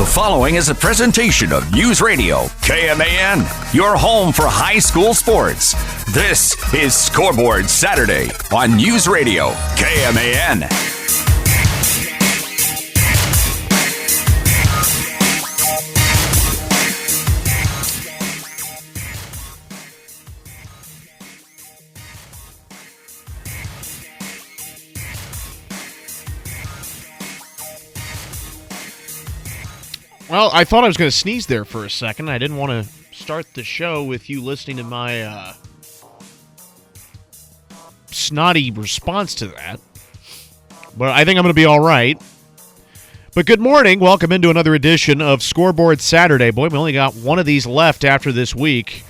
The following is a presentation of News Radio KMAN, your home for high school sports. This is Scoreboard Saturday on News Radio KMAN. Well, I thought I was going to sneeze there for a second. I didn't want to start the show with you listening to my snotty response to that. But I think I'm going to be all right. But good morning. Welcome into another edition of Scoreboard Saturday. Boy, we only got one of these left after this week.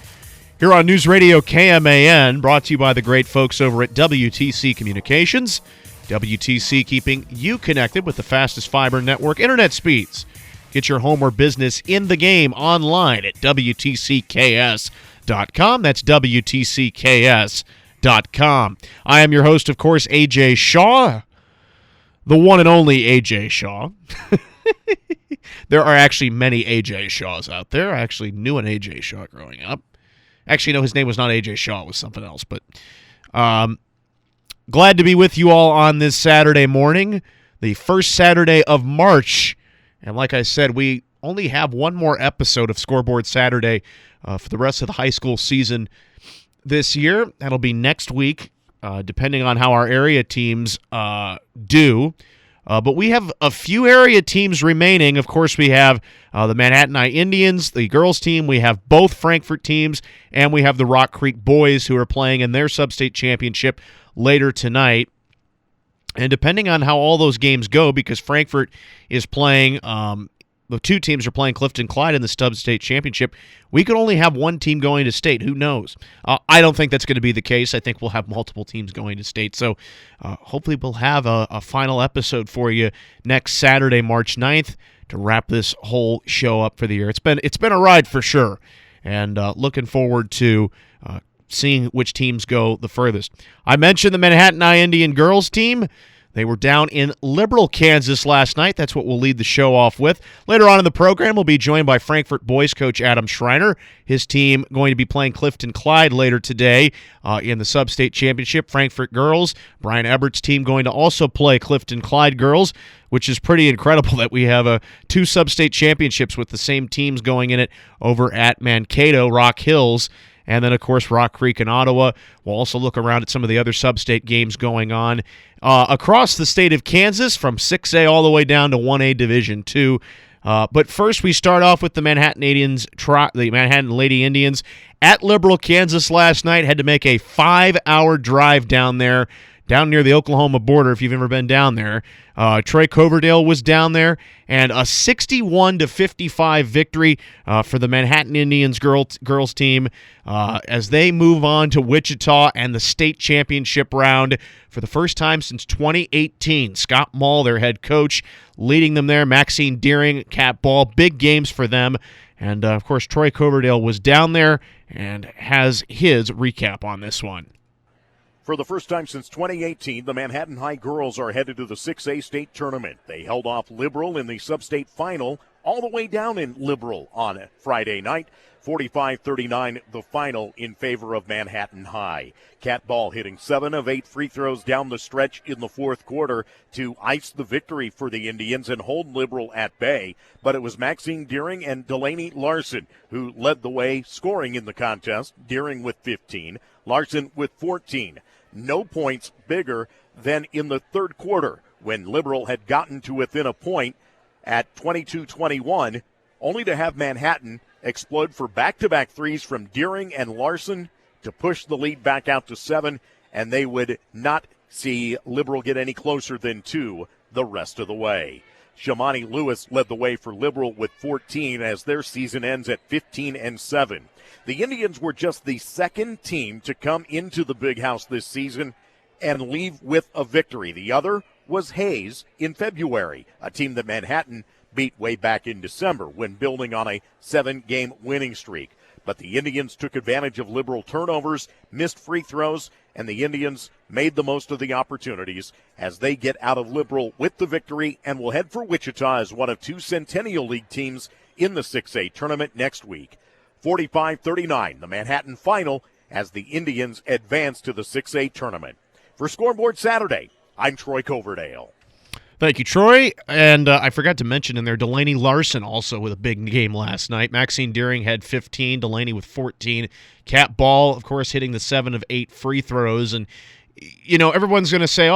Here on News Radio KMAN, brought to you by the great folks over at WTC Communications. WTC keeping you connected with the fastest fiber network internet speeds. Get your home or business in the game online at WTCKS.com. That's WTCKS.com. I am your host, of course, AJ Shaw, the one and only AJ Shaw. There are actually many AJ Shaws out there. I actually knew an AJ Shaw growing up. Actually, no, his name was not AJ Shaw. It was something else. But glad to be with you all on this Saturday morning, the first Saturday of March. And like I said, we only have one more episode of Scoreboard Saturday for the rest of the high school season this year. That'll be next week, depending on how our area teams do. But we have a few area teams remaining. Of course, we have the Manhattan High Indians, the girls team. We have both Frankfort teams, and we have the Rock Creek boys who are playing in their sub-state championship later tonight. And depending on how all those games go, because Frankfort is playing, the two teams are playing Clifton Clyde in the sub-state championship, we could only have one team going to state. Who knows? I don't think that's going to be the case. I think we'll have multiple teams going to state. So hopefully we'll have a final episode for you next Saturday, March 9th, to wrap this whole show up for the year. It's been a ride for sure, and looking forward to seeing which teams go the furthest. I mentioned the Manhattan High Indian girls team. They were down in Liberal, Kansas last night. That's what we'll lead the show off with. Later on in the program, we'll be joined by Frankfort boys coach Adam Schreiner. His team going to be playing Clifton Clyde later today in the sub-state championship. Frankfort girls, Brian Ebert's team going to also play Clifton Clyde girls, which is pretty incredible that we have two sub-state championships with the same teams going in it over at Mankato, Rock Hills. And then, of course, Rock Creek and Ottawa. We'll also look around at some of the other sub-state games going on across the state of Kansas from 6A all the way down to 1A Division II. But first, we start off with the Manhattan Indians, the Manhattan Lady Indians at Liberal, Kansas last night. Had to make a 5-hour drive down there, down near the Oklahoma border, if you've ever been down there. Troy Coverdale was down there, and a 61-55 victory for the Manhattan Indians girls team as they move on to Wichita and the state championship round for the first time since 2018. Scott Mall, their head coach, leading them there. Maxine Deering, Cat Ball, big games for them. And, of course, Troy Coverdale was down there and has his recap on this one. For the first time since 2018, the Manhattan High girls are headed to the 6A state tournament. They held off Liberal in the sub-state final all the way down in Liberal on Friday night. 45-39 the final in favor of Manhattan High. Cat Ball hitting 7 of 8 free throws down the stretch in the fourth quarter to ice the victory for the Indians and hold Liberal at bay. But it was Maxine Deering and Delaney Larson who led the way scoring in the contest. Deering with 15, Larson with 14. No points bigger than in the third quarter when Liberal had gotten to within a point at 22-21, only to have Manhattan explode for back-to-back threes from Deering and Larson to push the lead back out to 7, and they would not see Liberal get any closer than 2 the rest of the way. Shamani Lewis led the way for Liberal with 14 as their season ends at 15-7. The Indians were just the second team to come into the Big House this season and leave with a victory. The other was Hayes in February, a team that Manhattan beat way back in December when building on a 7-game winning streak. but the Indians took advantage of Liberal turnovers, missed free throws, and the Indians made the most of the opportunities as they get out of Liberal with the victory and will head for Wichita as one of 2 Centennial League teams in the 6A tournament next week. 45-39, the Manhattan final, as the Indians advance to the 6A tournament. For Scoreboard Saturday, I'm Troy Coverdale. Thank you, Troy. And I forgot to mention in there, Delaney Larson also with a big game last night. Maxine Deering had 15, Delaney with 14. Kat Ball, of course, hitting the 7 of 8 free throws. And, everyone's going to say,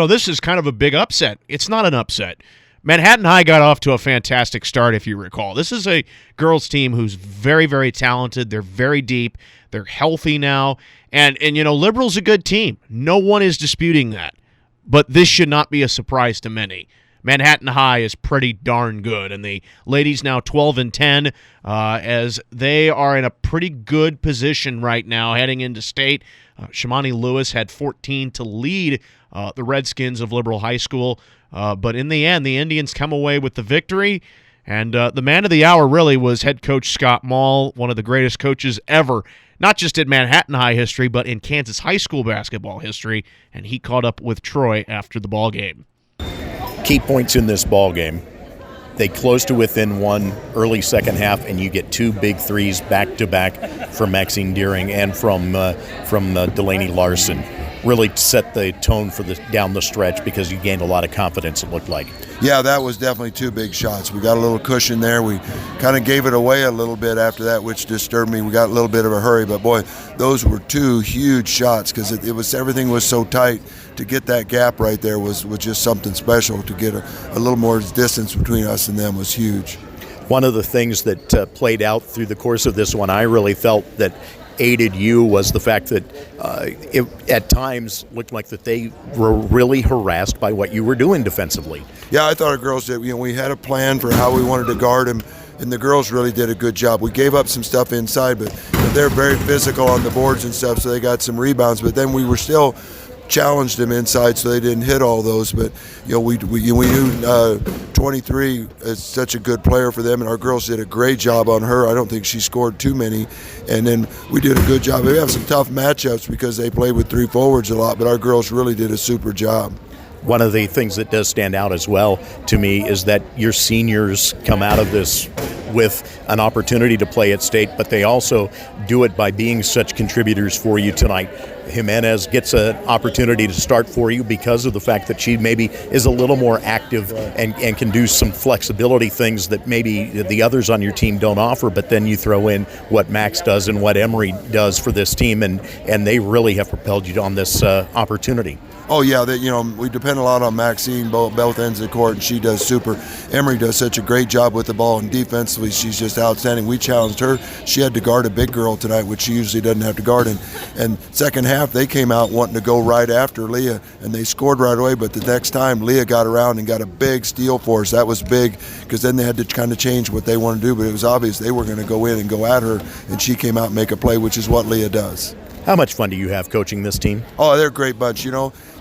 this is kind of a big upset. It's not an upset. Manhattan High got off to a fantastic start, if you recall. This is a girls' team who's very, very talented. They're very deep. They're healthy now. And Liberal's a good team. No one is disputing that. But this should not be a surprise to many. Manhattan High is pretty darn good, and the ladies now 12-10 as they are in a pretty good position right now heading into state. Shamani Lewis had 14 to lead the Redskins of Liberal High School, but in the end, the Indians come away with the victory, and the man of the hour really was head coach Scott Mall, one of the greatest coaches ever, not just in Manhattan High history, but in Kansas high school basketball history, and he caught up with Troy after the ball game. Key points in this ball game. They close to within one early second half, and you get 2 big threes back-to-back from Maxine Deering and from Delaney Larson. Really set the tone for down the stretch because you gained a lot of confidence, it looked like. Yeah, that was definitely 2 big shots. We got a little cushion there. We kind of gave it away a little bit after that, which disturbed me. We got a little bit of a hurry, but boy, those were 2 huge shots because everything was so tight. To get that gap right there was just something special. To get a little more distance between us and them was huge. One of the things that played out through the course of this one, I really felt that aided you was the fact that it at times looked like that they were really harassed by what you were doing defensively. Yeah, I thought our girls did. We had a plan for how we wanted to guard them, and the girls really did a good job. We gave up some stuff inside, but they're very physical on the boards and stuff, so they got some rebounds. But then we were still challenged them inside, so they didn't hit all those. But we knew 23 is such a good player for them, and our girls did a great job on her. I don't think she scored too many, and then we did a good job. We have some tough matchups because they played with 3 forwards a lot, but our girls really did a super job. One of the things that does stand out as well to me is that your seniors come out of this with an opportunity to play at state, but they also do it by being such contributors for you tonight. Jimenez gets an opportunity to start for you because of the fact that she maybe is a little more active and can do some flexibility things that maybe the others on your team don't offer, but then you throw in what Max does and what Emery does for this team, and they really have propelled you on this opportunity. Oh, yeah, we depend a lot on Maxine, both ends of the court, and she does super. Emery does such a great job with the ball, and defensively she's just outstanding. We challenged her. She had to guard a big girl tonight, which she usually doesn't have to guard. And second half, they came out wanting to go right after Leah, and they scored right away, but the next time, Leah got around and got a big steal for us. That was big because then they had to kind of change what they wanted to do, but it was obvious they were going to go in and go at her, and she came out and make a play, which is what Leah does. How much fun do you have coaching this team? Oh, they're a great bunch.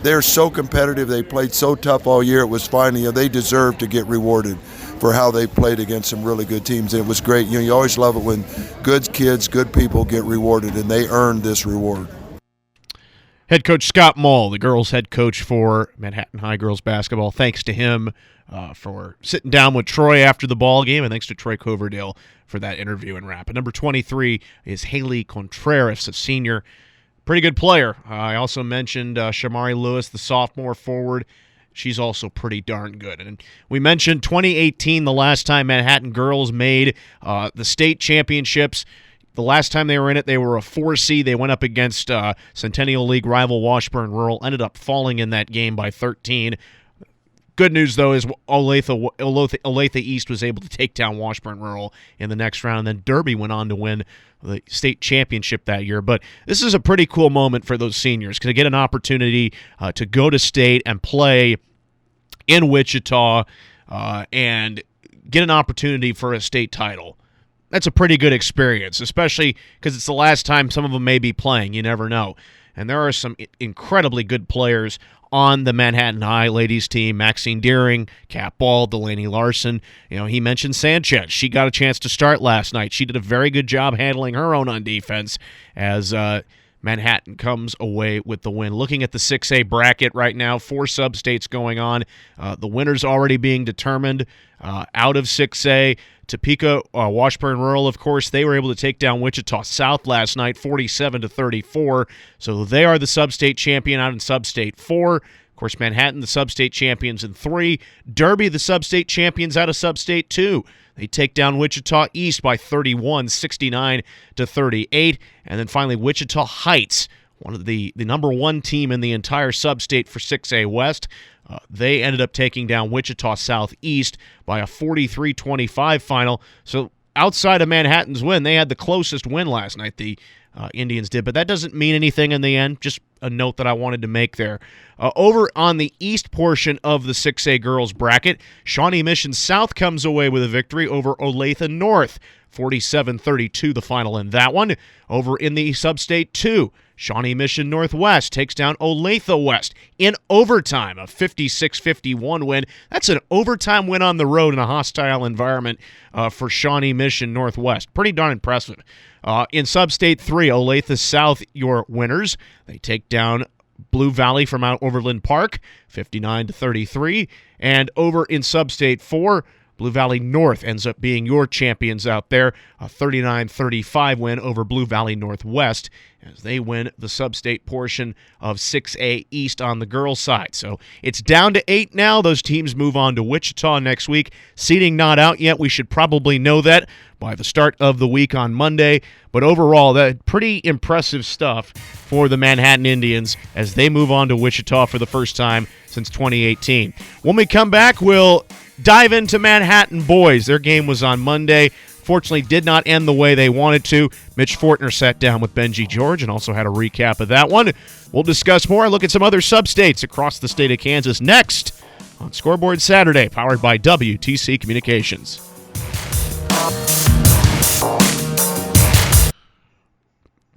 They're so competitive. They played so tough all year. It was fine. They deserve to get rewarded for how they played against some really good teams. And it was great. You always love it when good kids, good people get rewarded, and they earned this reward. Head coach Scott Mall, the girls' head coach for Manhattan High girls basketball. Thanks to him for sitting down with Troy after the ball game, and thanks to Troy Coverdale for that interview and wrap. And number 23 is Haley Contreras, a senior. Pretty good player. I also mentioned Shamari Lewis, the sophomore forward. She's also pretty darn good. And we mentioned 2018, the last time Manhattan girls made the state championships. The last time they were in it, they were a 4 seed. They went up against Centennial League rival Washburn Rural, ended up falling in that game by 13. Good news, though, is Olathe East was able to take down Washburn Rural in the next round, and then Derby went on to win the state championship that year. But this is a pretty cool moment for those seniors to get an opportunity to go to state and play in Wichita and get an opportunity for a state title. That's a pretty good experience, especially because it's the last time some of them may be playing. You never know. And there are some incredibly good players on the Manhattan High ladies team. Maxine Deering, Kat Ball, Delaney Larson. He mentioned Sanchez. She got a chance to start last night. She did a very good job handling her own on defense as Manhattan comes away with the win. Looking at the 6A bracket right now, 4 sub-states going on. The winners already being determined out of 6A. Topeka, Washburn Rural, of course, they were able to take down Wichita South last night, 47-34. So they are the sub-state champion out in sub-state 4. Of course, Manhattan, the sub-state champions in 3. Derby, the sub-state champions out of sub-state 2. They take down Wichita East by 31, 69-38. And then finally, Wichita Heights, one of the number 1 team in the entire sub-state for 6A West. They ended up taking down Wichita Southeast by a 43-25 final. So outside of Manhattan's win, they had the closest win last night, the Indians did. But that doesn't mean anything in the end. Just a note that I wanted to make there. Over on the east portion of the 6A girls bracket, Shawnee Mission South comes away with a victory over Olathe North. 47-32 the final in that one. Over in the sub-state 2, Shawnee Mission Northwest takes down Olathe West in overtime, a 56-51 win. That's an overtime win on the road in a hostile environment for Shawnee Mission Northwest. Pretty darn impressive. In sub-state 3, Olathe South, your winners. They take down Blue Valley from Mount Overland Park, 59-33. And over in sub-state 4, Blue Valley North ends up being your champions out there, a 39-35 win over Blue Valley Northwest as they win the sub-state portion of 6A East on the girls' side. So it's down to 8 now. Those teams move on to Wichita next week. Seeding not out yet. We should probably know that by the start of the week on Monday. But overall, that pretty impressive stuff for the Manhattan Indians as they move on to Wichita for the first time since 2018. When we come back, we'll dive into Manhattan boys. Their game was on Monday. Fortunately, did not end the way they wanted to. Mitch Fortner sat down with Benji George and also had a recap of that one. We'll discuss more and look at some other sub-states across the state of Kansas next on Scoreboard Saturday, powered by WTC Communications.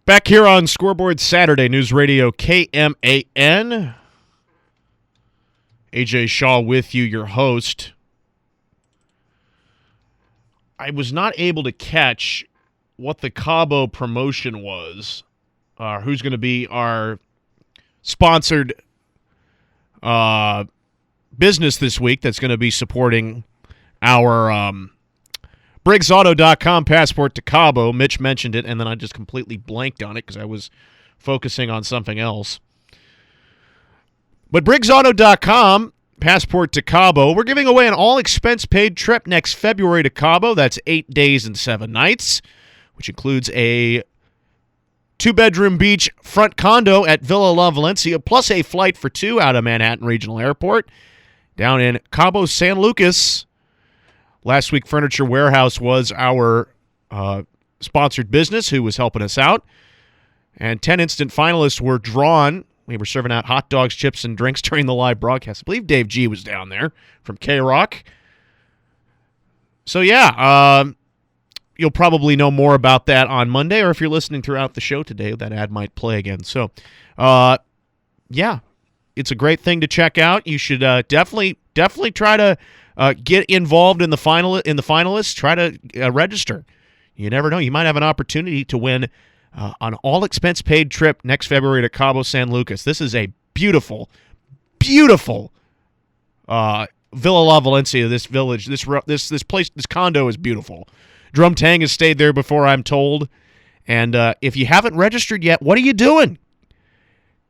Back here on Scoreboard Saturday, News Radio KMAN. AJ Shaw with you, your host. I was not able to catch what the Cabo promotion was, who's going to be our sponsored business this week that's going to be supporting our BriggsAuto.com passport to Cabo. Mitch mentioned it, and then I just completely blanked on it because I was focusing on something else. But BriggsAuto.com passport to Cabo. We're giving away an all-expense-paid trip next February to Cabo. That's 8 days and 7 nights, which includes a 2-bedroom beach front condo at Villa La Valencia, plus a flight for 2 out of Manhattan Regional Airport. Down in Cabo San Lucas, last week Furniture Warehouse was our sponsored business who was helping us out. And 10 instant finalists were drawn. We were serving out hot dogs, chips, and drinks during the live broadcast. I believe Dave G was down there from K-Rock. So, yeah, you'll probably know more about that on Monday, or if you're listening throughout the show today, that ad might play again. So, yeah, it's a great thing to check out. You should definitely try to get involved in the finalists. Try to register. You never know. You might have an opportunity to win an all-expense-paid trip next February to Cabo San Lucas. This is a beautiful, beautiful Villa La Valencia, this village, this place, this condo is beautiful. Drum Tang has stayed there before, I'm told. And if you haven't registered yet, what are you doing?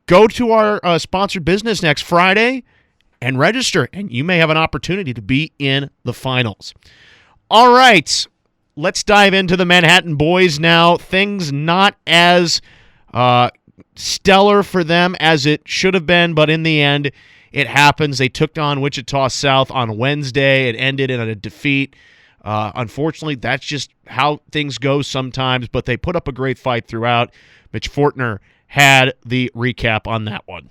Go to our sponsored business next Friday and register, and you may have an opportunity to be in the finals. All right. Let's dive into the Manhattan boys now. Things not as stellar for them as it should have been, but in the end, it happens. They took on Wichita South on Wednesday. It ended in a defeat. Unfortunately, that's just how things go sometimes, but they put up a great fight throughout. Mitch Fortner had the recap on that one.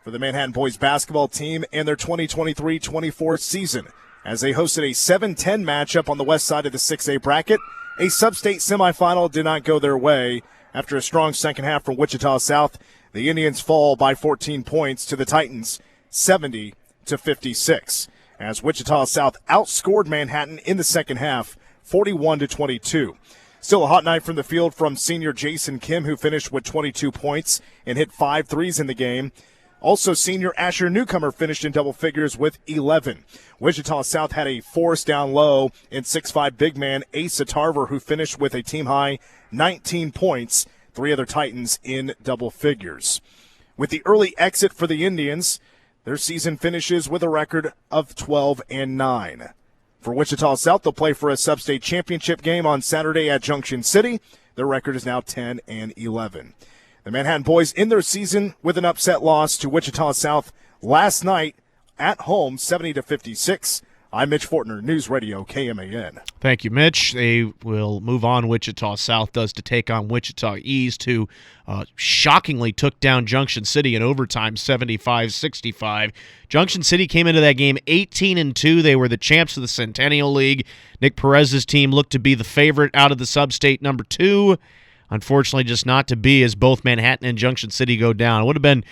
For the Manhattan boys basketball team and their 2023-24 season, as they hosted a 7-10 matchup on the west side of the 6A bracket. A sub-state semifinal did not go their way After a strong second half from Wichita South, the Indians fall by 14 points to the Titans, 70-56, as Wichita South outscored Manhattan in the second half, 41-22. Still a hot night from the field from senior Jason Kim, who finished with 22 points and hit 5 threes in the game. Also, senior Asher Newcomer finished in double figures with 11. Wichita South had a force down low in 6'5" big man Asa Tarver, who finished with a team-high 19 points, 3 other Titans in double figures. With the early exit for the Indians, their season finishes with a record of 12-9. For Wichita South, they'll play for a sub-state championship game on Saturday at Junction City. Their record is now 10-11. The Manhattan boys end their season with an upset loss to Wichita South last night at home, 70-56. I'm Mitch Fortner, News Radio KMAN. Thank you, Mitch. They will move on. Wichita South does to take on Wichita East, who shockingly took down Junction City in overtime, 75-65. Junction City came into that game 18-2. They were the champs of the Centennial League. Nick Perez's team looked to be the favorite out of the sub-state number 2. Unfortunately, just not to be, as both Manhattan and Junction City go down. It would have been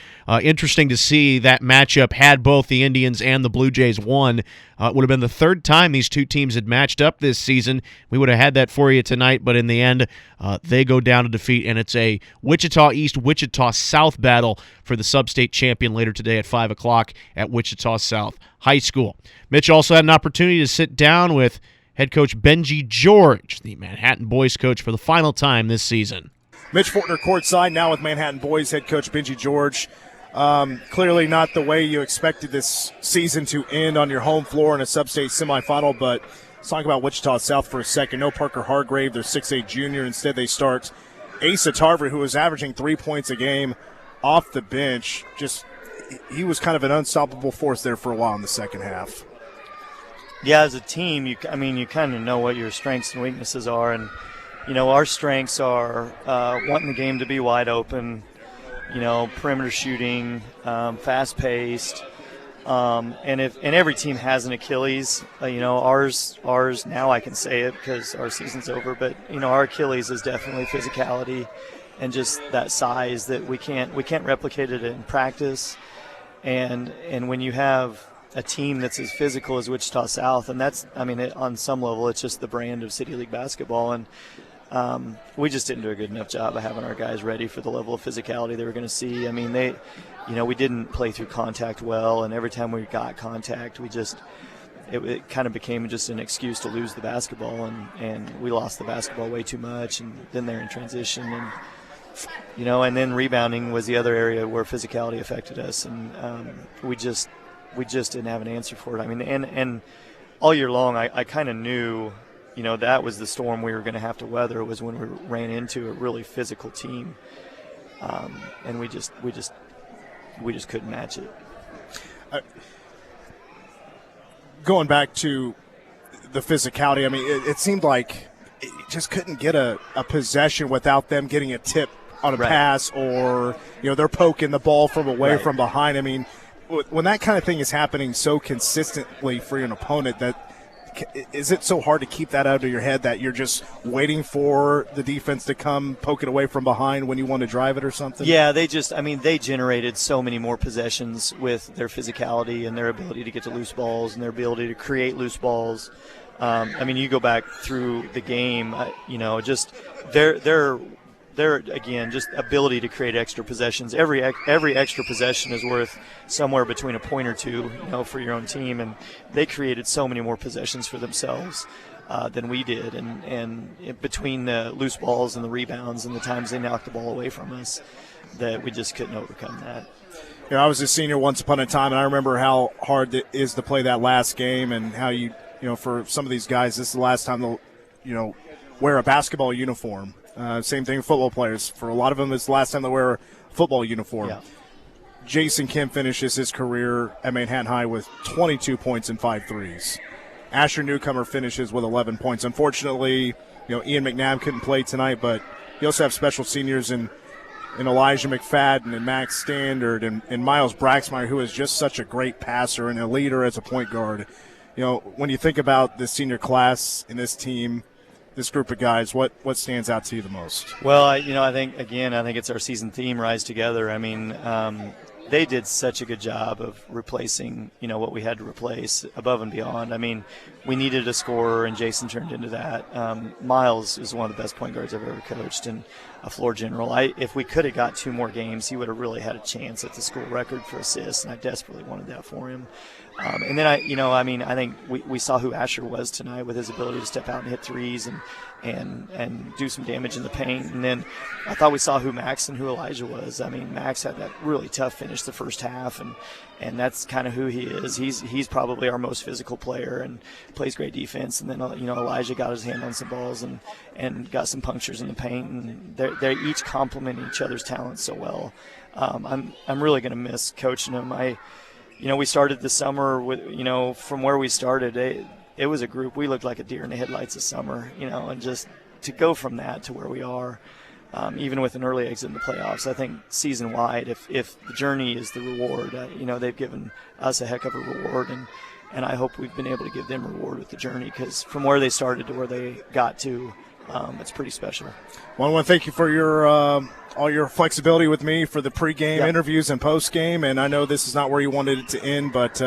interesting to see that matchup had both the Indians and the Blue Jays won. It would have been the third time these two teams had matched up this season. We would have had that for you tonight, but in the end, they go down to defeat, and it's a Wichita East, Wichita South battle for the sub-state champion later today at 5 o'clock at Wichita South High School. Mitch also had an opportunity to sit down with head coach Benji George, the Manhattan boys coach, for the final time this season. Mitch Fortner courtside now with Manhattan boys head coach Benji George. Clearly not the way you expected this season to end on your home floor in a sub-state semifinal, but let's talk about Wichita South for a second. No Parker Hargrave, their 6'8 junior. Instead, they start Asa Tarver, who was averaging 3 points a game off the bench. He was kind of an unstoppable force there for a while in the second half. Yeah, as a team, you kind of know what your strengths and weaknesses are, and our strengths are wanting the game to be wide open, perimeter shooting, fast-paced, and every team has an Achilles. Ours now I can say it because our season's over, but our Achilles is definitely physicality and just that size that we can't replicate it in practice, and when you have a team that's as physical as Wichita South, and that's, on some level, it's just the brand of City League basketball, and we just didn't do a good enough job of having our guys ready for the level of physicality they were going to see. We didn't play through contact well, and every time we got contact, it kind of became just an excuse to lose the basketball, and we lost the basketball way too much, and then they're in transition, and then rebounding was the other area where physicality affected us, and we just didn't have an answer for it. And all year long, I kind of knew, that was the storm we were going to have to weather, was when we ran into a really physical team, and we just couldn't match it. Going back to the physicality, it seemed like you just couldn't get a possession without them getting a tip on a pass, or they're poking the ball from away from behind. When that kind of thing is happening so consistently for an opponent, is it so hard to keep that out of your head that you're just waiting for the defense to come poke it away from behind when you want to drive it or something? Yeah, they generated so many more possessions with their physicality and their ability to get to loose balls and their ability to create loose balls. You go back through the game, just their again, just ability to create extra possessions. Every extra possession is worth somewhere between a point or two, for your own team, and they created so many more possessions for themselves than we did. And between the loose balls and the rebounds and the times they knocked the ball away from us, that we just couldn't overcome that. I was a senior once upon a time, and I remember how hard it is to play that last game, and how for some of these guys, this is the last time they'll, wear a basketball uniform. Same thing with football players. For a lot of them, it's the last time they wear a football uniform. Yeah. Jason Kim finishes his career at Manhattan High with 22 points and 5 threes. Asher Newcomer finishes with 11 points. Unfortunately, Ian McNabb couldn't play tonight, but you also have special seniors in Elijah McFadden and Max Standard and Miles Braxmeyer, who is just such a great passer and a leader as a point guard. When you think about the senior class in this team, this group of guys, what stands out to you the most? Well, I think it's our season theme, Rise Together. I mean, they did such a good job of replacing, what we had to replace above and beyond. I mean, we needed a scorer, and Jason turned into that. Miles is one of the best point guards I've ever coached, and a floor general. If we could have got 2 more games, he would have really had a chance at the school record for assists, and I desperately wanted that for him. And then I think we saw who Asher was tonight with his ability to step out and hit threes and do some damage in the paint. And then I thought we saw who Max and who Elijah was. I mean, Max had that really tough finish the first half, and that's kind of who he is. He's probably our most physical player and plays great defense. And then Elijah got his hand on some balls and got some punctures in the paint, and they each complement each other's talents so well. I'm really going to miss coaching them. We started the summer with, from where we started, it was a group. We looked like a deer in the headlights this summer, and just to go from that to where we are, even with an early exit in the playoffs, I think season-wide, if the journey is the reward, they've given us a heck of a reward, and I hope we've been able to give them a reward with the journey, because from where they started to where they got to, it's pretty special. Well, I want to thank you for your all your flexibility with me for the pregame interviews and postgame, and I know this is not where you wanted it to end, but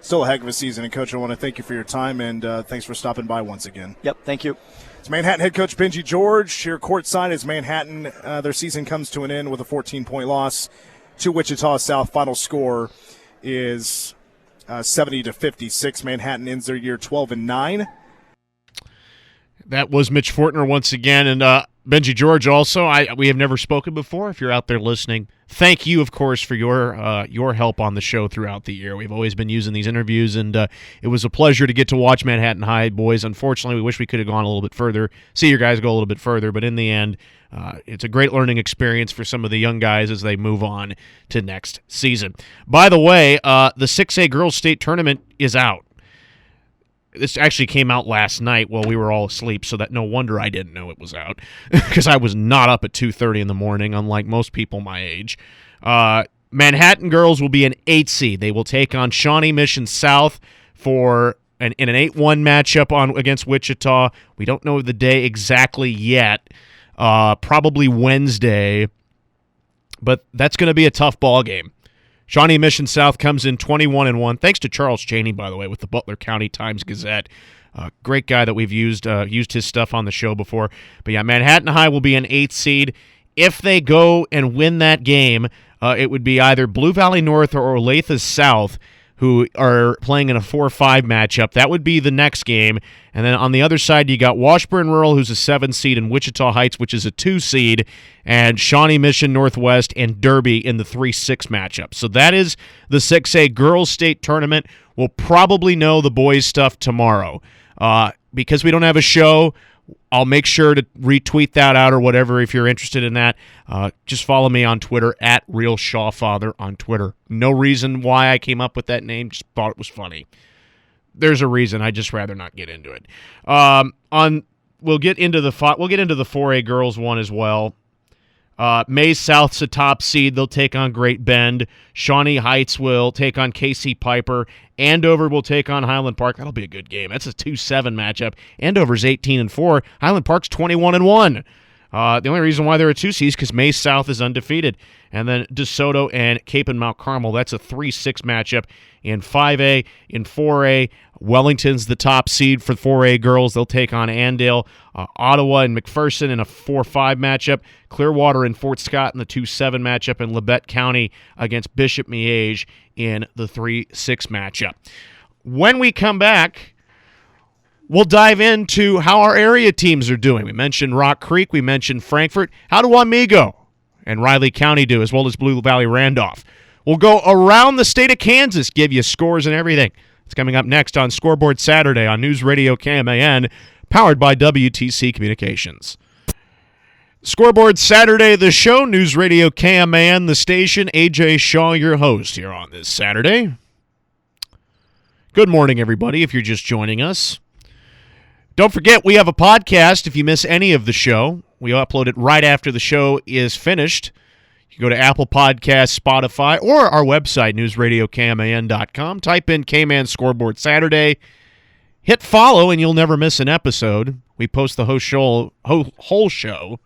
still a heck of a season. And, Coach, I want to thank you for your time, and thanks for stopping by once again. Yep, thank you. It's Manhattan head coach Benji George here courtside as Manhattan, their season comes to an end with a 14-point loss to Wichita South. Final score is 70-56. Manhattan ends their year 12-9. That was Mitch Fortner once again, and Benji George also. We have never spoken before. If you're out there listening, thank you, of course, for your help on the show throughout the year. We've always been using these interviews, and it was a pleasure to get to watch Manhattan High, boys. Unfortunately, we wish we could have gone a little bit further, see your guys go a little bit further, but in the end, it's a great learning experience for some of the young guys as they move on to next season. By the way, the 6A Girls State Tournament is out. This actually came out last night while we were all asleep, so that no wonder I didn't know it was out, because I was not up at 2:30 in the morning, unlike most people my age. Manhattan girls will be an 8 seed. They will take on Shawnee Mission South in an 8-1 matchup against Wichita. We don't know the day exactly yet. Probably Wednesday, but that's going to be a tough ball game. Shawnee Mission South comes in 21-1. Thanks to Charles Chaney, by the way, with the Butler County Times-Gazette. Great guy that we've used his stuff on the show before. But yeah, Manhattan High will be an 8 seed. If they go and win that game, it would be either Blue Valley North or Olathe South, who are playing in a 4-5 matchup. That would be the next game. And then on the other side, you got Washburn Rural, who's a 7 seed, and Wichita Heights, which is a 2 seed, and Shawnee Mission Northwest and Derby in the 3-6 matchup. So that is the 6A Girls State Tournament. We'll probably know the boys' stuff tomorrow. Because we don't have a show, I'll make sure to retweet that out or whatever if you're interested in that. Just follow me on Twitter, at RealShawFather on Twitter. No reason why I came up with that name, just thought it was funny. There's a reason, I'd just rather not get into it. We'll get into the 4A girls one as well. Mays South's a top seed. They'll take on Great Bend. Shawnee Heights will take on KC Piper. Andover will take on Highland Park. That'll be a good game. That's a 2-7 matchup. Andover's 18-4. Highland Park's 21-1. The only reason why they're a 2 seed is because Mays South is undefeated. And then DeSoto and Cape and Mount Carmel, that's a 3-6 matchup in 5A. In 4A, Wellington's the top seed for 4A girls. They'll take on Andale. Ottawa and McPherson in a 4-5 matchup. Clearwater and Fort Scott in the 2-7 matchup. And Labette County against Bishop Miege in the 3-6 matchup. When we come back, we'll dive into how our area teams are doing. We mentioned Rock Creek. We mentioned Frankfort. How do Wamego and Riley County do, as well as Blue Valley Randolph? We'll go around the state of Kansas, give you scores and everything. It's coming up next on Scoreboard Saturday on News Radio KMAN, powered by WTC Communications. Scoreboard Saturday, the show, News Radio KMAN, the station. AJ Shaw, your host here on this Saturday. Good morning, everybody, if you're just joining us. Don't forget, we have a podcast if you miss any of the show. We upload it right after the show is finished. You go to Apple Podcasts, Spotify, or our website, newsradiokman.com. Type in KMAN Scoreboard Saturday. Hit follow, and you'll never miss an episode. We post the whole show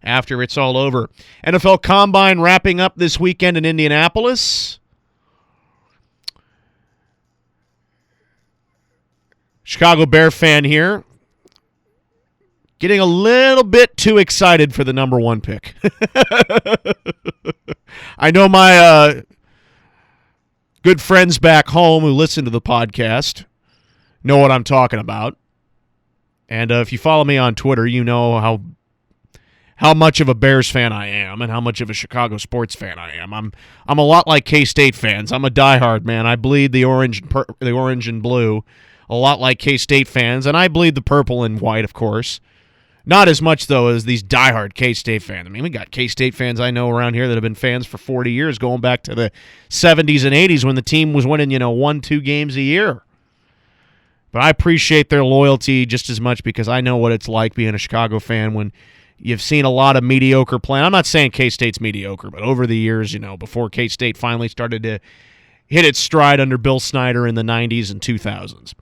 after it's all over. NFL Combine wrapping up this weekend in Indianapolis. Chicago Bear fan here. Getting a little bit too excited for the number 1 pick. I know my good friends back home who listen to the podcast know what I'm talking about. And if you follow me on Twitter, you know how much of a Bears fan I am and how much of a Chicago sports fan I am. I'm a lot like K-State fans. I'm a diehard, man. I bleed the orange and blue, a lot like K-State fans, and I bleed the purple and white, of course. Not as much, though, as these diehard K-State fans. I mean, we got K-State fans I know around here that have been fans for 40 years, going back to the 70s and 80s when the team was winning, 1-2 games a year. But I appreciate their loyalty just as much because I know what it's like being a Chicago fan when you've seen a lot of mediocre play. I'm not saying K-State's mediocre, but over the years, before K-State finally started to hit its stride under Bill Snyder in the 90s and 2000s.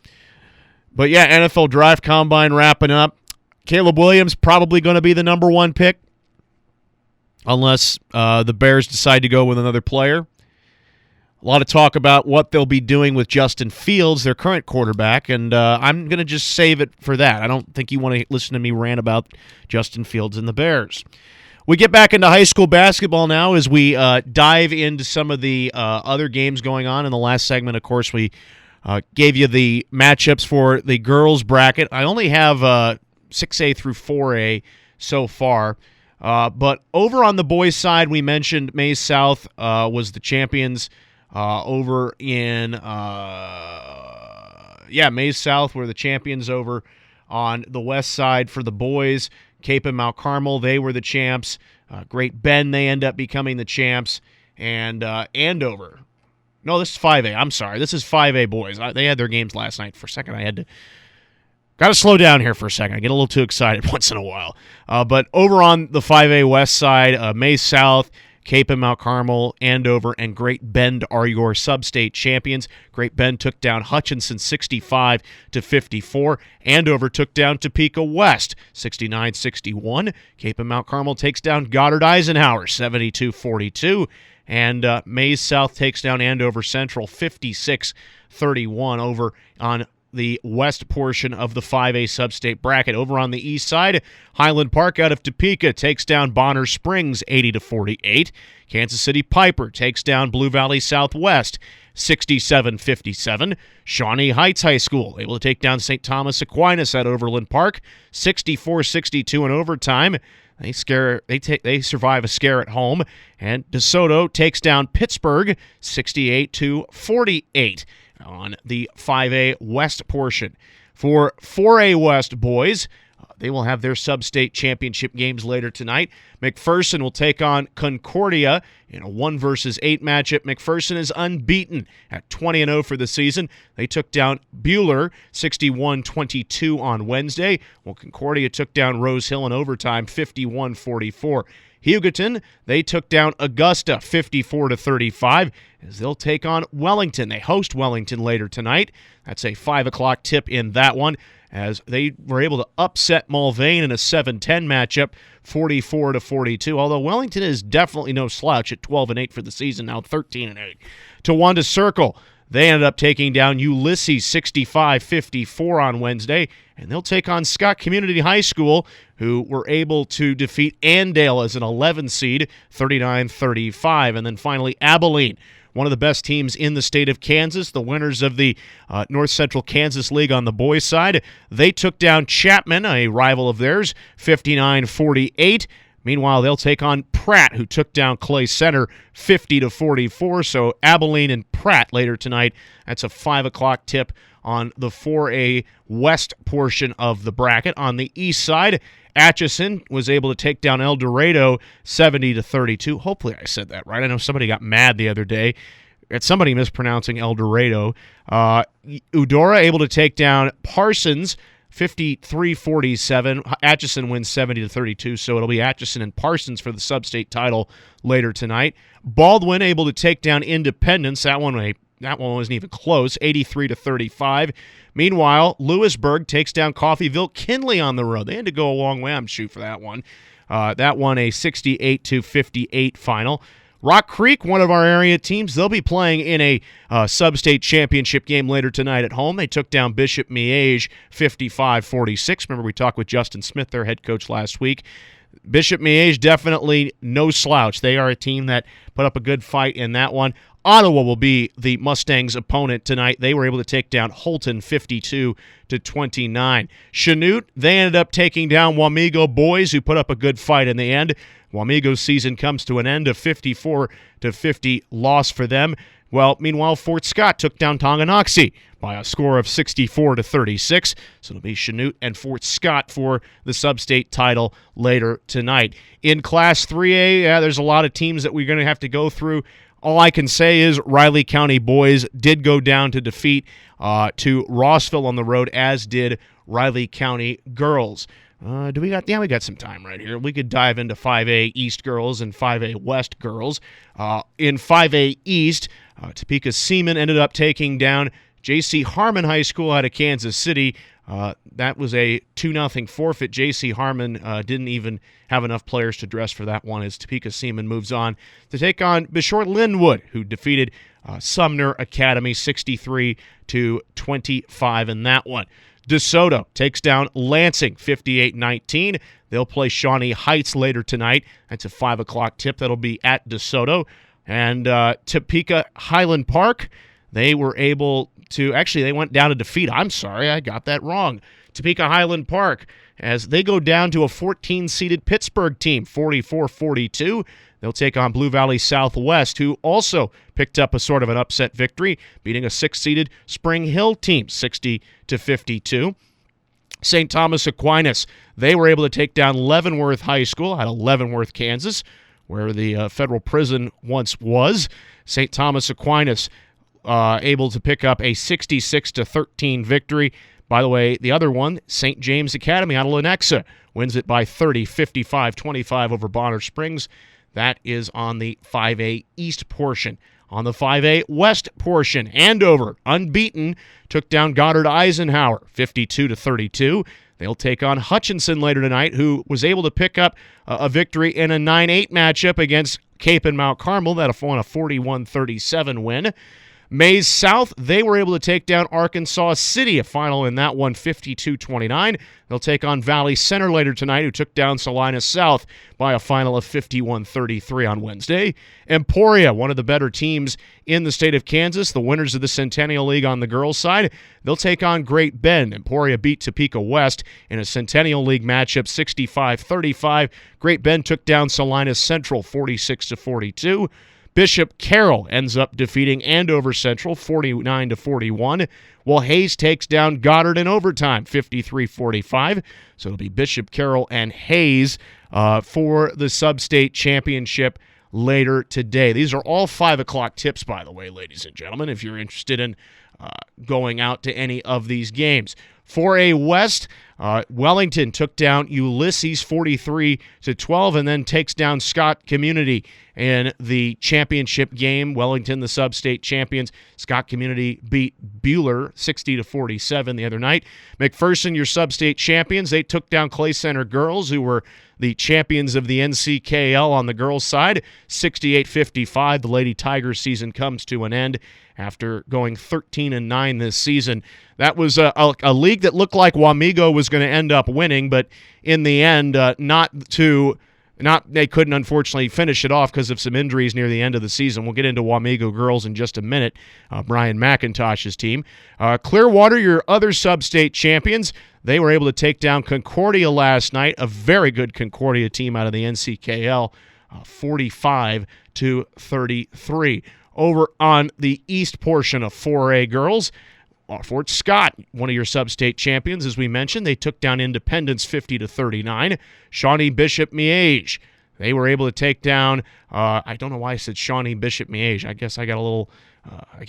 But, yeah, NFL Draft Combine wrapping up. Caleb Williams probably going to be the number 1 pick unless the Bears decide to go with another player. A lot of talk about what they'll be doing with Justin Fields, their current quarterback, and I'm going to just save it for that. I don't think you want to listen to me rant about Justin Fields and the Bears. We get back into high school basketball now as we dive into some of the other games going on. In the last segment, of course, we gave you the matchups for the girls bracket. I only have 6A through 4A so far. But over on the boys' side, we mentioned Mays South was the champions over in Mays South were the champions over on the west side for the boys. Cape and Mount Carmel, they were the champs. Great Bend, they end up becoming the champs. And Andover. No, this is 5A. I'm sorry. This is 5A boys. They had their games last night. For a second, I had to got to slow down here for a second. I get a little too excited once in a while. But over on the 5A west side, Mays South, Cape and Mount Carmel, Andover, and Great Bend are your sub-state champions. Great Bend took down Hutchinson 65-54. Andover took down Topeka West 69-61. Cape and Mount Carmel takes down Goddard Eisenhower 72-42. And Mays South takes down Andover Central 56-31 over on the west portion of the 5A sub-state bracket. Over on the east side, Highland Park out of Topeka takes down Bonner Springs 80-48. Kansas City Piper takes down Blue Valley Southwest 67-57. Shawnee Heights High School able to take down St. Thomas Aquinas at Overland Park 64-62 in overtime. They survive a scare at home, and DeSoto takes down Pittsburgh 68-48 on the 5A West portion. For 4A West boys, they will have their sub-state championship games later tonight. McPherson will take on Concordia in a 1-8 matchup. McPherson is unbeaten at 20-0 for the season. They took down Buhler 61-22 on Wednesday, while Concordia took down Rose Hill in overtime 51-44. Hugoton, they took down Augusta 54-35 as they'll take on Wellington. They host Wellington later tonight. That's a 5 o'clock tip in that one as they were able to upset Mulvane in a 7-10 matchup 44-42, although Wellington is definitely no slouch at 12-8 for the season, now 13-8. Towanda Circle, they ended up taking down Ulysses 65-54 on Wednesday, and they'll take on Scott Community High School, who were able to defeat Andale as an 11 seed, 39-35. And then finally, Abilene, one of the best teams in the state of Kansas, the winners of the North Central Kansas League on the boys' side. They took down Chapman, a rival of theirs, 59-48. Meanwhile, they'll take on Pratt, who took down Clay Center 50-44. So Abilene and Pratt later tonight. That's a 5 o'clock tip on the 4A West portion of the bracket. On the east side, Atchison was able to take down El Dorado 70-32. Hopefully I said that right. I know somebody got mad the other day at somebody mispronouncing El Dorado. Eudora able to take down Parsons 53-47. Atchison wins 70-32, so it'll be Atchison and Parsons for the sub-state title later tonight. Baldwin able to take down Independence. That one that one wasn't even close, 83-35. Meanwhile, Lewisburg takes down Coffeyville Kinley on the road. They had to go a long way, I'm sure, for that one. That one a 68-58 final. Rock Creek, one of our area teams, they'll be playing in a sub-state championship game later tonight at home. They took down Bishop Miege 55-46. Remember, we talked with Justin Smith, their head coach, last week. Bishop Miege definitely no slouch. They are a team that put up a good fight in that one. Ottawa will be the Mustangs' opponent tonight. They were able to take down Holton 52-29. Chanute, they ended up taking down Wamego boys, who put up a good fight in the end. Wamego's season comes to an end, a 54-50 loss for them. Well, meanwhile, Fort Scott took down Tonganoxie by a score of 64-36. So it'll be Chanute and Fort Scott for the sub-state title later tonight. In Class 3A, there's a lot of teams that we're going to have to go through. All I can say is Riley County boys did go down to defeat to Rossville on the road, as did Riley County girls. We got some time right here. We could dive into 5A East girls and 5A West girls. In 5A East, Topeka Seaman ended up taking down J.C. Harmon High School out of Kansas City. That was a 2-0 forfeit. J.C. Harmon didn't even have enough players to dress for that one, as Topeka Seaman moves on to take on Bishort Linwood, who defeated Sumner Academy 63-25 in that one. DeSoto takes down Lansing 58-19. They'll play Shawnee Heights later tonight. That's a 5 o'clock tip. That'll be at DeSoto. And Topeka Highland Park, they were able to, actually they went down to defeat, I'm sorry, I got that wrong. Topeka Highland Park, as they go down to a 14-seeded Pittsburgh team, 44-42. They'll take on Blue Valley Southwest, who also picked up a sort of an upset victory, beating a 6-seeded Spring Hill team, 60-52. St. Thomas Aquinas, they were able to take down Leavenworth High School out of Leavenworth, Kansas, where the federal prison once was. St. Thomas Aquinas able to pick up a 66-13 victory. By the way, the other one, St. James Academy out of Lenexa, wins it by 30, 55-25 over Bonner Springs. That is on the 5A East portion. On the 5A West portion, Andover, unbeaten, took down Goddard Eisenhower, 52-32. They'll take on Hutchinson later tonight, who was able to pick up a victory in a 9-8 matchup against Cape and Mount Carmel. That won a 41-37 win. Mays South, they were able to take down Arkansas City, a final in that one, 52-29. They'll take on Valley Center later tonight, who took down Salina South by a final of 51-33 on Wednesday. Emporia, one of the better teams in the state of Kansas, the winners of the Centennial League on the girls' side, they'll take on Great Bend. Emporia beat Topeka West in a Centennial League matchup, 65-35. Great Bend took down Salina Central, 46-42. Bishop Carroll ends up defeating Andover Central 49-41, while Hayes takes down Goddard in overtime 53-45. So it'll be Bishop Carroll and Hayes for the sub-state championship later today. These are all 5 o'clock tips, by the way, ladies and gentlemen, if you're interested in going out to any of these games. 4A West, Wellington took down Ulysses 43-12 and then takes down Scott Community in the championship game. Wellington, the sub-state champions. Scott Community beat Buhler 60-47 the other night. McPherson, your sub-state champions, they took down Clay Center girls, who were the champions of the NCKL on the girls' side, 68-55. The Lady Tigers season comes to an end after going 13-9 this season. That was a league that looked like Wamego was going to end up winning, but in the end, they couldn't unfortunately finish it off because of some injuries near the end of the season. We'll get into Wamego girls in just a minute. Brian McIntosh's team. Clearwater, your other sub-state champions, they were able to take down Concordia last night, a very good Concordia team out of the NCKL, 45-33. Over on the east portion of 4A girls, Fort Scott, one of your sub-state champions, as we mentioned, they took down Independence 50-39. Shawnee Bishop Miege, they were able to take down, I don't know why I said Shawnee Bishop Miege. I guess I got a little, I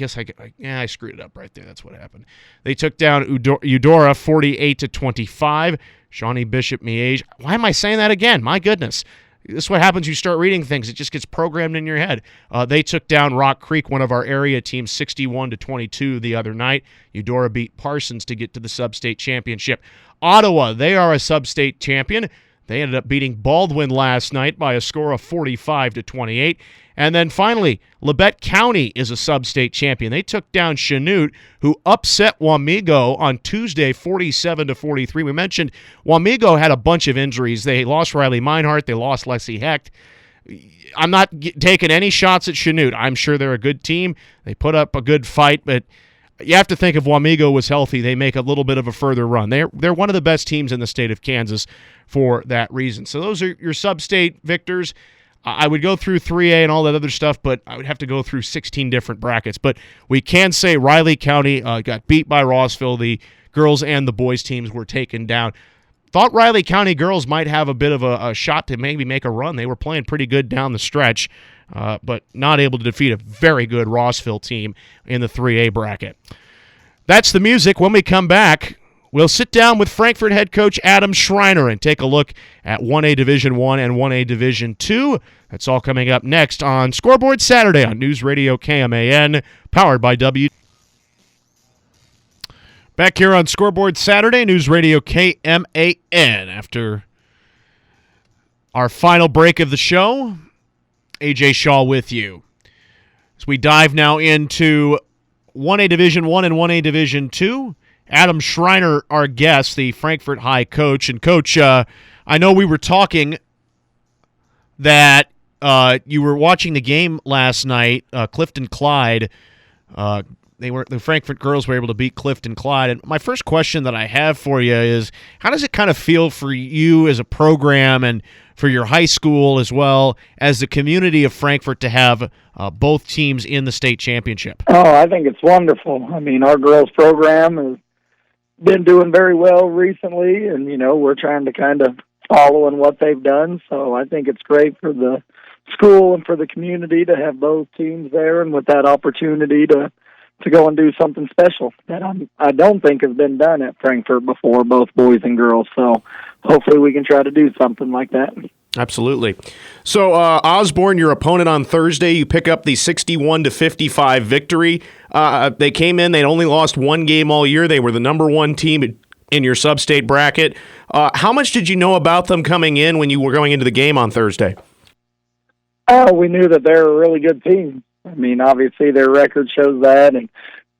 screwed it up right there. That's what happened. They took down Eudora 48-25. Shawnee Bishop Miege. Why am I saying that again? My goodness. this is what happens. You start reading things; it just gets programmed in your head. They took down Rock Creek, one of our area teams, 61-22 the other night. Eudora beat Parsons to get to the sub-state championship. Ottawa, they are a sub-state champion. They ended up beating Baldwin last night by a score of 45-28. And then finally, Labette County is a sub-state champion. They took down Chanute, who upset Wamego on Tuesday 47-43. We mentioned Wamego had a bunch of injuries. They lost Riley Meinhardt. They lost Leslie Hecht. I'm not taking any shots at Chanute. I'm sure they're a good team. They put up a good fight, but you have to think if Wamego was healthy, they make a little bit of a further run. They're one of the best teams in the state of Kansas for that reason. So those are your sub-state victors. I would go through 3A and all that other stuff, but I would have to go through 16 different brackets. But we can say Riley County got beat by Rossville. The girls and the boys teams were taken down. Thought Riley County girls might have a bit of a shot to maybe make a run. They were playing pretty good down the stretch, but not able to defeat a very good Rossville team in the 3A bracket. That's the music. When we come back, we'll sit down with Frankfort head coach Adam Schreiner and take a look at 1A Division I and 1A Division II. That's all coming up next on Scoreboard Saturday on News Radio KMAN, powered by W. Back here on Scoreboard Saturday, News Radio KMAN. After our final break of the show, AJ Shaw with you. As we dive now into 1A Division I and 1A Division II, Adam Schreiner, our guest, the Frankfort High coach. And, Coach, I know we were talking that you were watching the game last night, Clifton Clyde. The Frankfort girls were able to beat Clifton Clyde. And my first question that I have for you is, how does it kind of feel for you as a program and for your high school as well as the community of Frankfort to have both teams in the state championship? Oh, I think it's wonderful. I mean, our girls program has been doing very well recently, and, we're trying to kind of follow in what they've done. So I think it's great for the school and for the community to have both teams there and with that opportunity to go and do something special that I don't think has been done at Frankfort before, both boys and girls. So hopefully we can try to do something like that. Absolutely. So Osborne, your opponent on Thursday, you pick up the 61-55 victory. They came in, they'd only lost one game all year. They were the number one team in your sub-state bracket. How much did you know about them coming in when you were going into the game on Thursday? We knew that they're a really good team. I mean, obviously their record shows that, and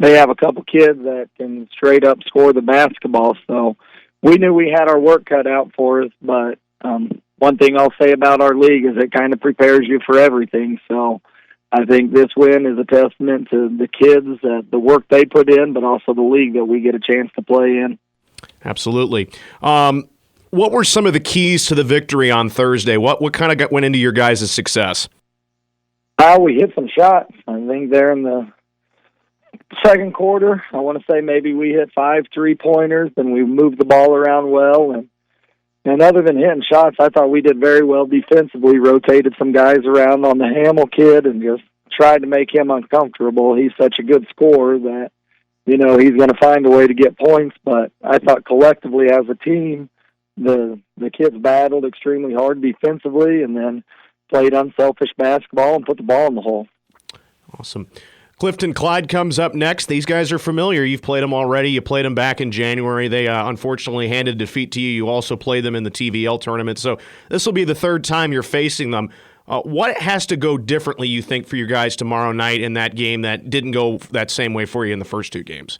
they have a couple kids that can straight up score the basketball. So we knew we had our work cut out for us, but one thing I'll say about our league is it kind of prepares you for everything. So I think this win is a testament to the kids, the work they put in, but also the league that we get a chance to play in. Absolutely. What were some of the keys to the victory on Thursday? What kind of went into your guys' success? We hit some shots. I think there in the second quarter, I want to say maybe we hit 5 3-pointers, and we moved the ball around well. And other than hitting shots, I thought we did very well defensively, rotated some guys around on the Hamill kid and just tried to make him uncomfortable. He's such a good scorer that, he's going to find a way to get points. But I thought collectively as a team, the kids battled extremely hard defensively and then played unselfish basketball and put the ball in the hole. Awesome. Clifton Clyde comes up next. These guys are familiar. You've played them already. You played them back in January. They unfortunately handed defeat to you. You also played them in the TVL tournament. So this will be the third time you're facing them. What has to go differently, you think, for your guys tomorrow night in that game that didn't go that same way for you in the first two games?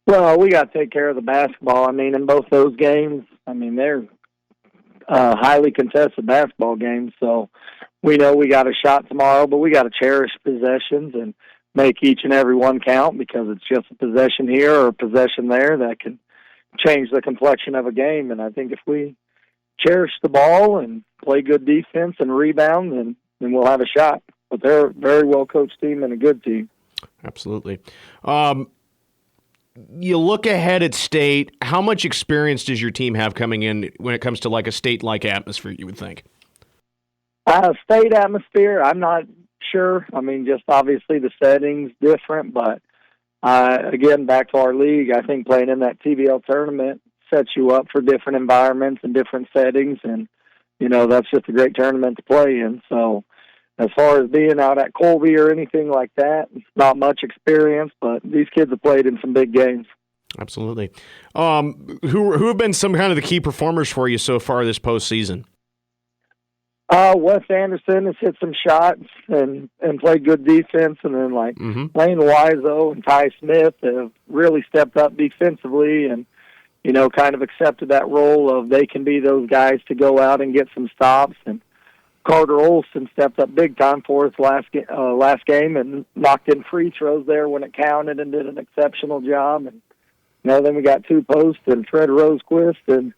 Well, we got to take care of the basketball. I mean, in both those games, they're highly contested basketball games. So we know we got a shot tomorrow, but we got to cherish possessions and make each and every one count, because it's just a possession here or a possession there that can change the complexion of a game. And I think if we cherish the ball and play good defense and rebound, then we'll have a shot. But they're a very well-coached team and a good team. Absolutely. You look ahead at state, how much experience does your team have coming in when it comes to like a state-like atmosphere, you would think? State atmosphere, I'm not sure. Just obviously the setting's different, but again, back to our league, I think playing in that TVL tournament sets you up for different environments and different settings, and that's just a great tournament to play in. So as far as being out at Colby or anything like that, not much experience, but these kids have played in some big games. Absolutely. Who have been some kind of the key performers for you so far this postseason? Wes Anderson has hit some shots and played good defense, and then Lane Wiseau and Ty Smith have really stepped up defensively and kind of accepted that role of they can be those guys to go out and get some stops. And Carter Olson stepped up big time for us last game and knocked in free throws there when it counted and did an exceptional job. And then we got two posts and Fred Rosequist and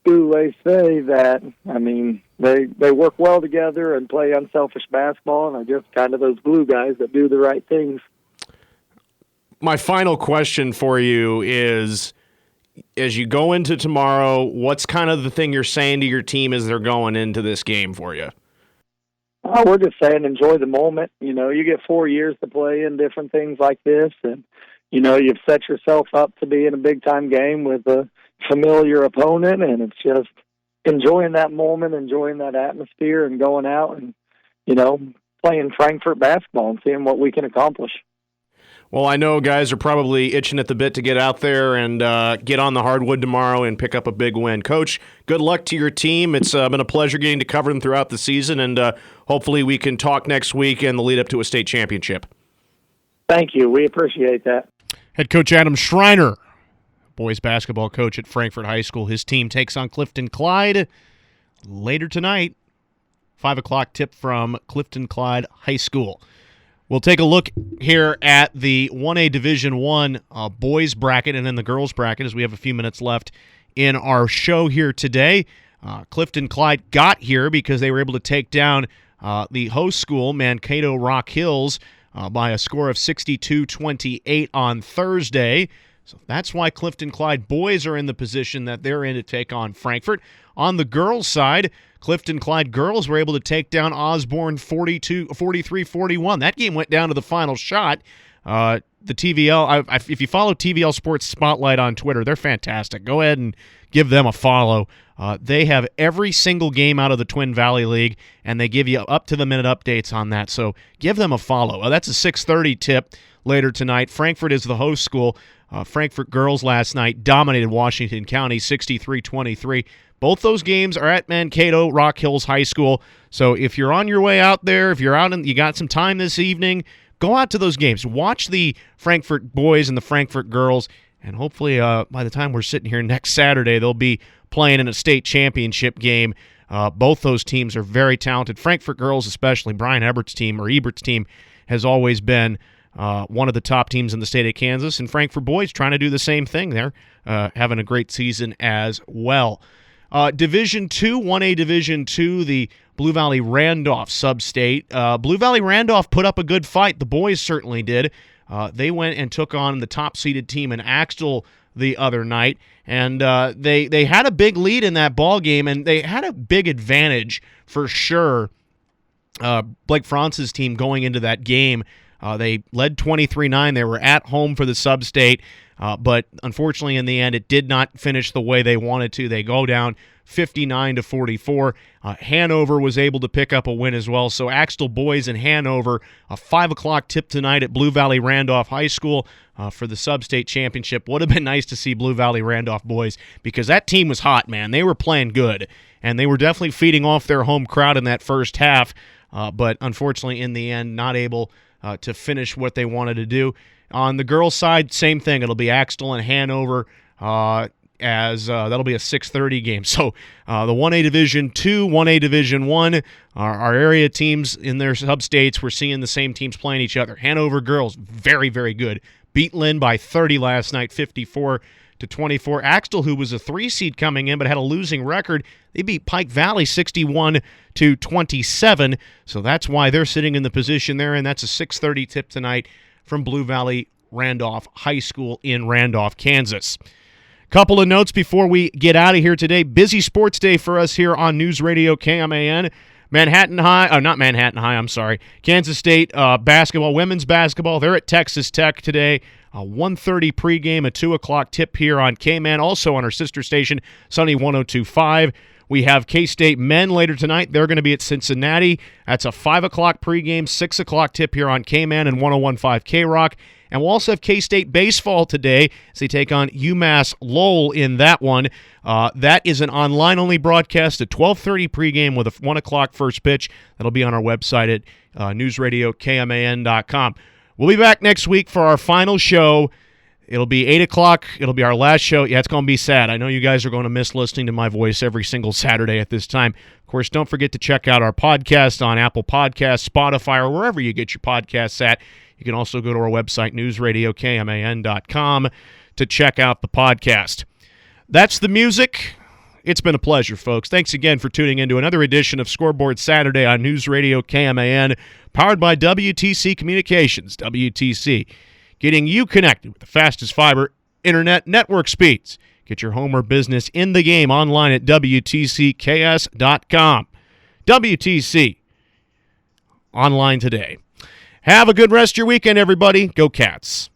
Goulet say that, they work well together and play unselfish basketball, and are just kind of those glue guys that do the right things. My final question for you is, as you go into tomorrow, what's kind of the thing you're saying to your team as they're going into this game for you? We're just saying enjoy the moment. You get 4 years to play in different things like this, and, you've set yourself up to be in a big-time game with a familiar opponent, and it's just enjoying that moment, enjoying that atmosphere, and going out and, playing Frankfort basketball and seeing what we can accomplish. Well, I know guys are probably itching at the bit to get out there and get on the hardwood tomorrow and pick up a big win. Coach, good luck to your team. It's been a pleasure getting to cover them throughout the season, and hopefully we can talk next week in the lead up to a state championship. Thank you. We appreciate that. Head coach Adam Schreiner, boys basketball coach at Frankfort High School. His team takes on Clifton Clyde later tonight. 5 o'clock tip from Clifton Clyde High School. We'll take a look here at the 1A Division I boys bracket and then the girls bracket as we have a few minutes left in our show here today. Clifton Clyde got here because they were able to take down the host school, Mankato Rock Hills, by a score of 62-28 on Thursday. So that's why Clifton Clyde boys are in the position that they're in to take on Frankfort. On the girls' side, Clifton Clyde girls were able to take down Osborne 43-41. That game went down to the final shot. The TVL, if you follow TVL Sports Spotlight on Twitter, they're fantastic. Go ahead and give them a follow. They have every single game out of the Twin Valley League, and they give you up-to-the-minute updates on that. So give them a follow. That's a 6:30 tip later tonight. Frankfort is the host school. Frankfort girls last night dominated Washington County 63-23. Both those games are at Mankato Rock Hills High School. So if you're on your way out there, if you're out and you got some time this evening, go out to those games. Watch the Frankfort boys and the Frankfort girls, and hopefully by the time we're sitting here next Saturday, they'll be playing in a state championship game. Both those teams are very talented. Frankfort girls especially, Brian Ebert's team has always been one of the top teams in the state of Kansas, and Frankfort boys trying to do the same thing there, having a great season as well. Division II, 1A Division II, the Blue Valley Randolph sub-state. Blue Valley Randolph put up a good fight. The boys certainly did. They went and took on the top-seeded team in Axtell the other night, and they had a big lead in that ball game, and they had a big advantage for sure. Blake France's team going into that game, they led 23-9. They were at home for the sub-state. But unfortunately, in the end, it did not finish the way they wanted to. They go down 59-44. Hanover was able to pick up a win as well. So Axtell boys and Hanover, a 5 o'clock tip tonight at Blue Valley Randolph High School for the sub-state championship. Would have been nice to see Blue Valley Randolph boys because that team was hot, man. They were playing good, and they were definitely feeding off their home crowd in that first half. But unfortunately, in the end, not able to finish what they wanted to do. On the girls' side, same thing. It'll be Axtell and Hanover as that'll be a 6:30 game. So the 1A Division II, 1A Division I, our area teams in their sub-states, we're seeing the same teams playing each other. Hanover girls, very, very good. Beat Lynn by 30 last night, 54-24. Axtell, who was a 3-seed coming in but had a losing record, they beat Pike Valley 61-27. So that's why they're sitting in the position they're in. That's a 6:30 tip tonight from Blue Valley Randolph High School in Randolph, Kansas. Couple of notes before we get out of here today. Busy sports day for us here on News Radio KMAN. Kansas State basketball, women's basketball. They're at Texas Tech today. 1:30 pregame, a 2 o'clock tip here on KMAN. Also on our sister station, Sunny 102.5. We have K-State men later tonight. They're going to be at Cincinnati. That's a 5 o'clock pregame, 6 o'clock tip here on K-Man and 101.5 K-Rock. And we'll also have K-State baseball today as they take on UMass Lowell in that one. That is an online-only broadcast at 12:30 pregame with a 1 o'clock first pitch. That'll be on our website at newsradiokman.com. We'll be back next week for our final show. It'll be 8 o'clock. It'll be our last show. Yeah, it's going to be sad. I know you guys are going to miss listening to my voice every single Saturday at this time. Of course, don't forget to check out our podcast on Apple Podcasts, Spotify, or wherever you get your podcasts at. You can also go to our website, newsradiokman.com, to check out the podcast. That's the music. It's been a pleasure, folks. Thanks again for tuning in to another edition of Scoreboard Saturday on News Radio KMAN, powered by WTC Communications. WTC, getting you connected with the fastest fiber internet network speeds. Get your home or business in the game online at WTCKS.com. WTC, online today. Have a good rest of your weekend, everybody. Go Cats.